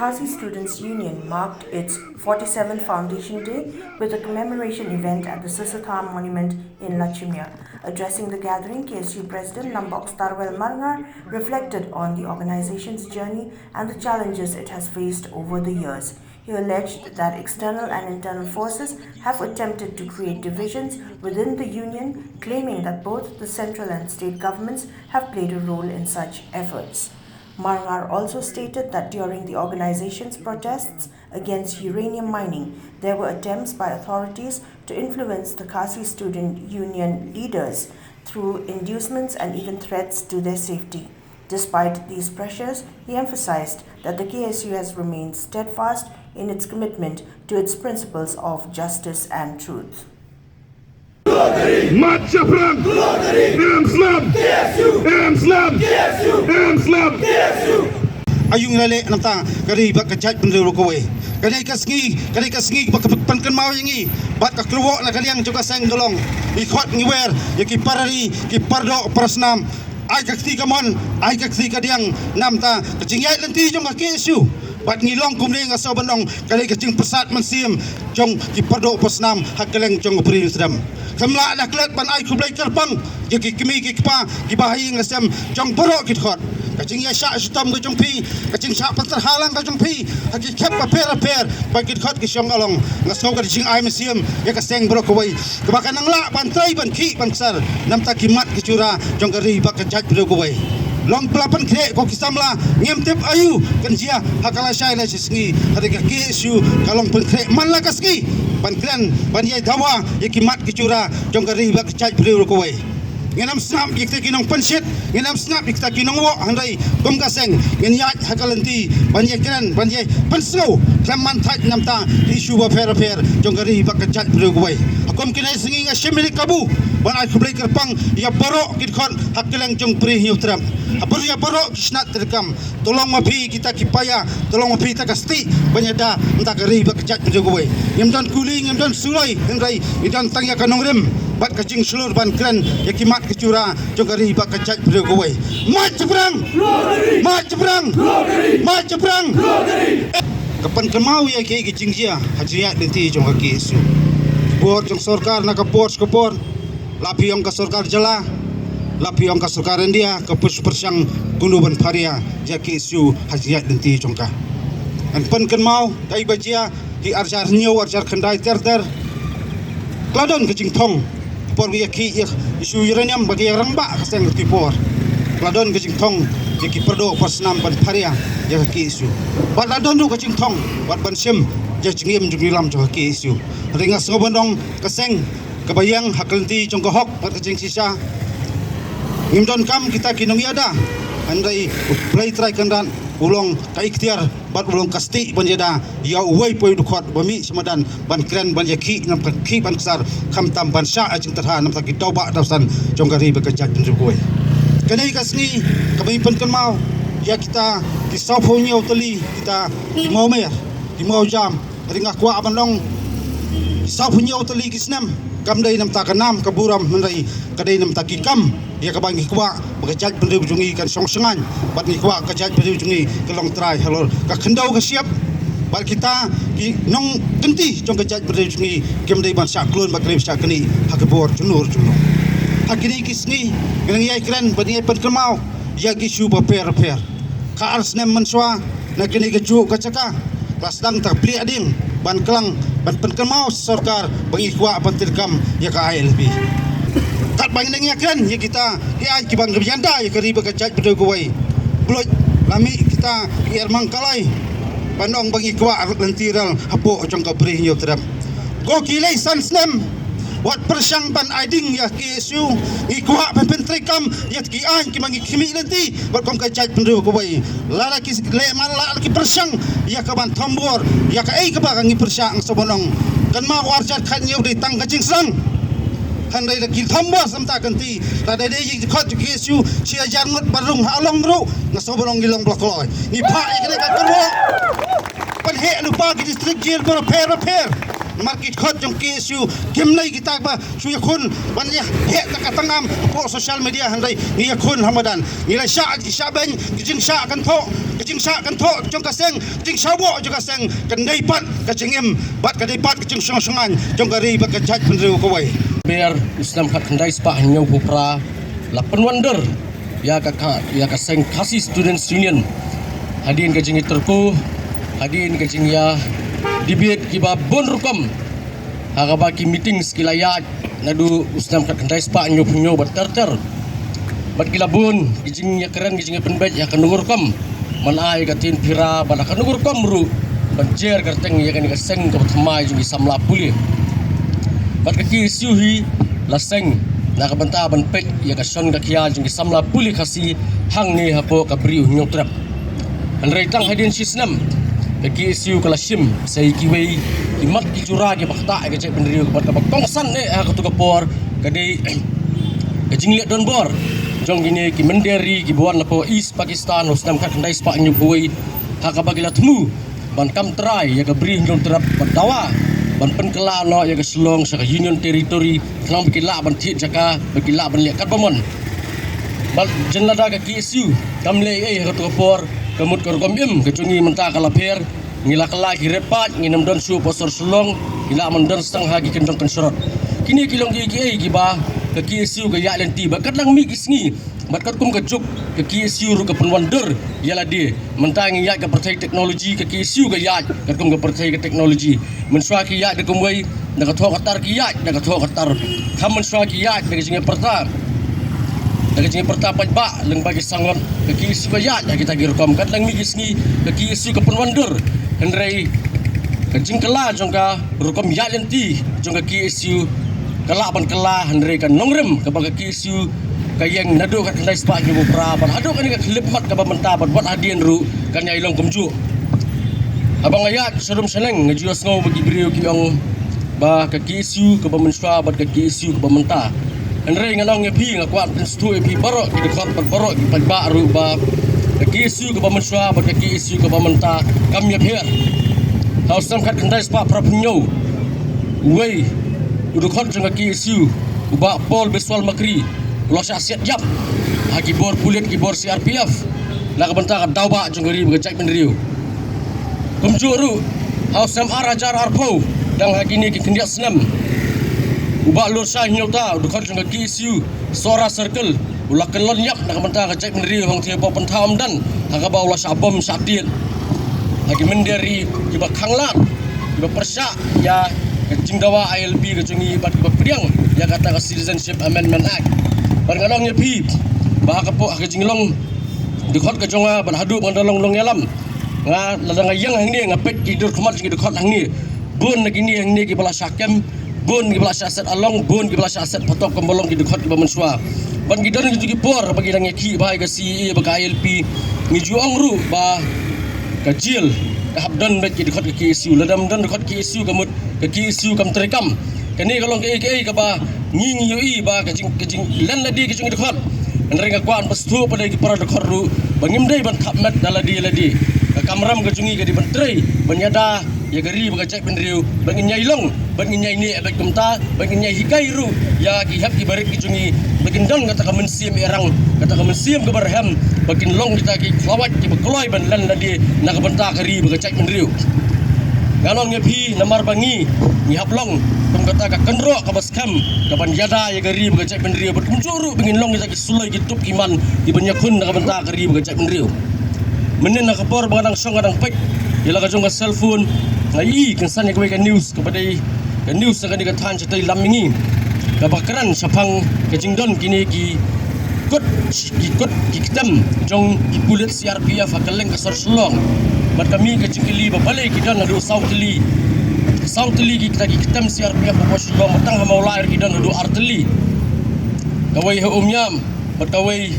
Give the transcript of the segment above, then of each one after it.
Khasi Students' Union marked its 47th Foundation Day with a commemoration event at the Sisatha Monument in Lachimia. Addressing the gathering, KSU President Nambok Starwell Marngar reflected on the organization's journey and the challenges it has faced over the years. He alleged that external and internal forces have attempted to create divisions within the union, claiming that both the central and state governments have played a role in such efforts. Marngar also stated that during the organization's protests against uranium mining, there were attempts by authorities to influence the Khasi Student Union leaders through inducements and even threats to their safety. Despite these pressures, he emphasized that the KSU has remained steadfast in its commitment to its principles of justice and truth. Marcha perang, Islam, Islam. Ayung lale namta kari bak kajat pendulu kowe. Kani kasngi bak pankan mau yangi bat ka kluwo na kaliang juga sang dolong. Ikot ngiwer yaki parari ki pardo prasnam. Ai kakti kamon, ai kakti kadiang namta kecingait lenti jong ka KSU. Bat ngilong kumling aso bandong kali kecing pesat mensim jong ki pardo prasnam hakeleng jong beri sedam. Kamla dak let pan ai kublai terpang yaki kimi ki pa ki bahai ngasam jong borok ki khot. Kacing ya syak sutam ke jong pi, kacing syak terhalang ke jong pi, haki kep paper bagi khot ke syong along ngasau ke jing ai museum ya ka seng bro koi kebakan nang la bantai ban ki ban sar nam ta kimat ke cura jong gari bak ke jat bro koi long pelapan kre ko kisamla ngem tip ayu kan jia hakala syai la sisngi hari ka KSU kalong pen kre man la kaski ban klan ban ye dawa ya kimat ke cura jong gari bak ke jat bro koi ngenam snap kita kinong pensit ngenam snap kita kinong wo handai kum kaseng ngenyat hakalanti banyak kran banyak pensau klaman thaj namta isu ba fer jongari bakajat brugwai akom kinai singi nga shemili kabu ban ai khublai kerpang ya borok kit khon hakelang jong pri hiutram apur ya borok kisnat terkam tolong mapi kita kipaya tolong mapi ta kasti banyada entah gari bakajat brugwai ngemdan kuling ngemdan sulai hendai idan tangya kanongrem bat kacing seluruh ban kran ya kimat kecura jogari bak kacak bergowai mat perang kapan kemau ya ke kicing dia hajiat nanti jong kaki isu bor jong sarkar nak kapor lapi ong ka sarkar jala lapi ong ka sarkar India kapus persang gunung ban paria ya ke isu hajiat nanti jong ka an pan kemau dai bajia di arjar nyo arjar khandai ter kladon kicing thong por bi ki isu uranium bagi orang ba kaseng ti por ladon ke jingtong ki perdo pasnam ban paria ya ki isu bat ladon du ke jingtong bat ban sim ja jingim jungilam jo ki isu ringa ngobondong kaseng kebayang hakelti jong hok bat ke jing sisa ngimdon kam kita kinong yada andai play try kandan ulong ka ikhtiar bat ulong kasti banjada ya uwai poi dukhot bami semadan ban kren ban yaki nam ki ban ksar kham tam ban sha ajing terha nam taki tauba dawsan jonggari bekejat penjukoi kanai kasni kami penkan mau ya kita di saupunya utali kita di mau mer di mau jam ringah kwa abandong saupunya utali kisnam kam dai nam takanam kaburam menai kadai nam takikam dia kabangi kwa bekejat penjungi kan songsengan bat ni kwa kejat penjungi kelong trai halor ka khendau ka siap bat kita ki nong genti jong kejat penjungi kem dai ban sak klon bat krem sak keni hakebor junur hakini kisni ngang yai kran bat ni pen kemau ya ki shu paper ka ars nem manswa na kini keju ka caka kelas dang tak pri ading ban kelang ban pen kemau sarkar bangi kwa ban tirkam ya ka ILB kat bang nang yakran ya kita ki ai ki bang gebjanda ya kari bekajat bedogoi bloj lami kita ki mangkalai pandong bagi kwa lentiral hapo jong ka bri nyo tram go kilai sansnem wat persang ban aiding ya KSU i kwa pentrikam ya ki ai ki mangi kimi lenti bat kom kajat bedogoi lala ki le mala ki persang ya ka ban tambor ya ka ai ka ba ngi persang sobonong kan ma warjat khan yau dei tang kajing sang handai da kil thamba samta kanti ta dai dai ji khot KSU sia jangot barung halong ru ngaso bolong gilong blok loy ni pha ikne ka kerwo pan he lupa ki district jail ko repair market khot jong KSU kimlai kita ba suya khun ban ya he ta katangam po social media handai ni khun hamadan ni la sha ben jing sha kan tho jong kaseng jing sha bo jong kaseng kan dai pat ka jingim bat ka dai pat ka jing songan jong gari ba ka jat penru ko wai biar Islam kat kendai spa nyau pupra lapan wonder ya kaseng kasih students union hadirin kajing terku hadirin kajing ya debate kiba bon rukam hagabaki meeting skilayat nadu Islam kat kendai spa nyau bat terter bat kilabun kajing ya keren kajing ya penbet ya kanungur kam manai katin pira bala kanungur kam ru banjer kerteng ya kan kaseng ko thamai jung samla puli bat ka KSU hi laseng na ka banta ban pek ya ka son ka kia jing samla puli khasi hang ni hapo ka briu nyotrap an reitang hadin sisnam ka KSU ka lasim sai kiwei imat ki jura ki bakta ka cek benriu bat ka kongsan ha ka tu ka por ka dei ka jing le don bor jong gini ki menderi ki buan lapo East Pakistan usnam ka kendai spa nyu huai ha ka bagila tmu ban kam trai ya ka briu nyotrap padawa ban penkela no ya ke selong sa union territory tlang bikila ban thit jaka bikila ban lekat bamon bal jenlada ka KSU kamle ka to por kamut kor komim ke chungi menta kala per ngila kala ki repat nginam don su posor selong ila mandon stang hagi kendong konsorot kini kilong ki ba ke KSU ke ya lenti bakat lang mi kisngi bakat kum ke juk ke KSU ru ke penwander yala dia mentang ya ke percaya teknologi ke KSU ke ya ke kum ke percaya ke teknologi mensua ki ya de kumwei na ka thok atar ki ya na ka thok atar kam mensua ki ya de jinge perta de jinge perta ba leng bagi sangon ke KSU ke ya kita gi rukom kat lang mi gisni ke KSU ke penwander henrei ke jingkela jongka rukom ya lenti jongka KSU kala ban kala henrei kan nongrem ke bagi KSU kayang nado kat kendai spa nyu pra ban ado kan ka klip mat ka bamenta ban buat hadian ru kan ya ilong kumju abang ayat serum seneng ngejuas ngau bagi beriu ki ang ba ka KSU ke bamenswa bat ka KSU ke bamenta enrei ngalong ngepi ngakwat stu epi barok ki dekat barok ki pagba ru ba ka KSU ke bamenswa bat ka KSU ke bamenta kam ya pher hausam kat kendai spa prapunyo wei udu khot jang ka KSU uba pol beswal makri los aset jap haki bor pulit ki bor CRPF la ka banta ka dawba jongari begecak penriu kumjuru hausam arajar arpo dang haki ni ki kendiak senam uba lur sah nyota dukhan jong KSU sora circle ula kelon yap la ka banta ka cek penriu hong thia po pentam dan haka ba ulah sabom satit haki menderi ki ba khanglat ki ba persya ya jingdawa ILB ke jungi bat ki ba priang ya kata ka Citizenship Amendment Act barngalong ya pi ba ka po ka jinglong dikhot ka jonga ban hadu ban dalong long yalam nga ladang yang hang ni ngapet ki dur khumat ki dikhot hang ni bun lagi ni hang ni ki bala sakem bun ki bala aset along bun ki bala aset potok kombolong ki dikhot ki ba mensua ban ki don ki por bagi dang ki ba ka CE ba ka ILP ni juang ru ba ka jil ka habdan ba ki dikhot ki KSU ladam don dikhot KSU kamut ka KSU kam terekam kani kalong ke ka ba ngi yoi ba ka jing lan ladi ki jing dekhot enrenga kwan pastu pada ki para dekhot ru bangim dai ban thapmet daladi ladi ka kamram ka jungi ka di bantrei banyada ya gari ba ka cek penriu bangin nyai long bangin nyai ni abek kumta bangin nyai hikai ru ya ki hap ki barik ki jungi bagin dong kata ka mensim erang kata ka mensim ke barham bagin long kita ki klawat ki bekloi ban lan ladi nak banta kari ba ka cek penriu ngalong ngepi namar bangi ni haplong tum kata ka kendro ka baskam ka ban yada ya gari ba cek penriu berkumjuru bengin long kita ki sulai ki tup iman di banyakun ka banta kari ba cek penriu menen nak por bangang song adang pek ila ka jong ka cellphone ngai kan san ka news kepada ka news ka ni ka than chatai lamingi ka bakran sapang ka jingdon kini ki kot ki kitam jong ki pulit CRPF akaleng ka sor sulong bat kami ke cingkili babale kita nadu sautli ki kita CRPF ba sulong matang ha maulair kita nadu arteli kawai ha umyam bat kawai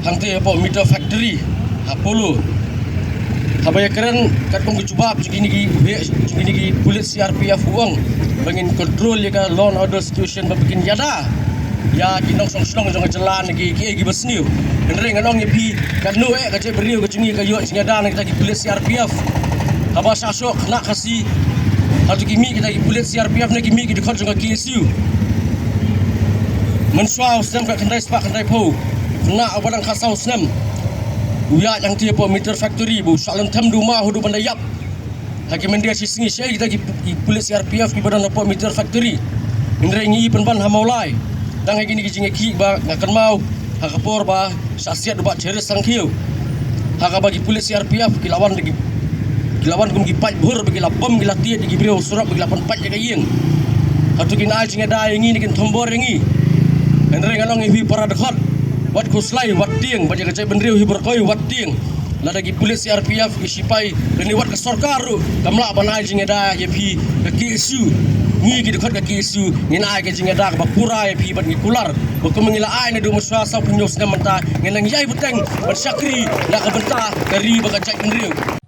hangte apa meter factory Apollo habaya keren kat kong kecubab begini ki pulit CRPF uang bangin control ya ka law and order situation babikin yada ya kinong song jong jalan ki basniu enreng anong ngepi kan no ka cek beriu ka jungi ka yo singada nak kita ki pulit CRPF haba sasok nak kasi Hatu kimi kita pulit CRPF na kimi kita khot jong KSU. Menswau senam kat kendai sepak kendai po. Kena awadang khasau senam. Uya yang dia po meter factory bu salam tham duma hudu pandayap. Hakim mendia si singi syai kita pulit CRPF ki badan po meter factory. Indra ingi penban hamaulai. Dang hagi ni kijing ki ba ngakan mau hakapor ba sasiat ba ceres sangkiu. Haka bagi pulis CRPF kilawan kum gipat bur bagi lapam gila tiat gi breu surat bagi lapan pat jaga yeng. Hatu kin ai jinga dai ngi kin thombor ngi. Indra ngalong hi para dekat. Wat kuslai wat tieng ba jaga cai bendreu hi berkoi wat tieng. Lada gi pulis CRPF gi sipai deni wat ke sorkaru kamla banai jinga dai ye pi ke KSU. Ngi ki dekat ke KSU ngin ai ke jinga dak ba kurai pi bat ngi kular ba ko mengila ai na do muswa sa punyos na manta ngenang yai beteng bat syakri la ka benta dari ba ka cai bendreu.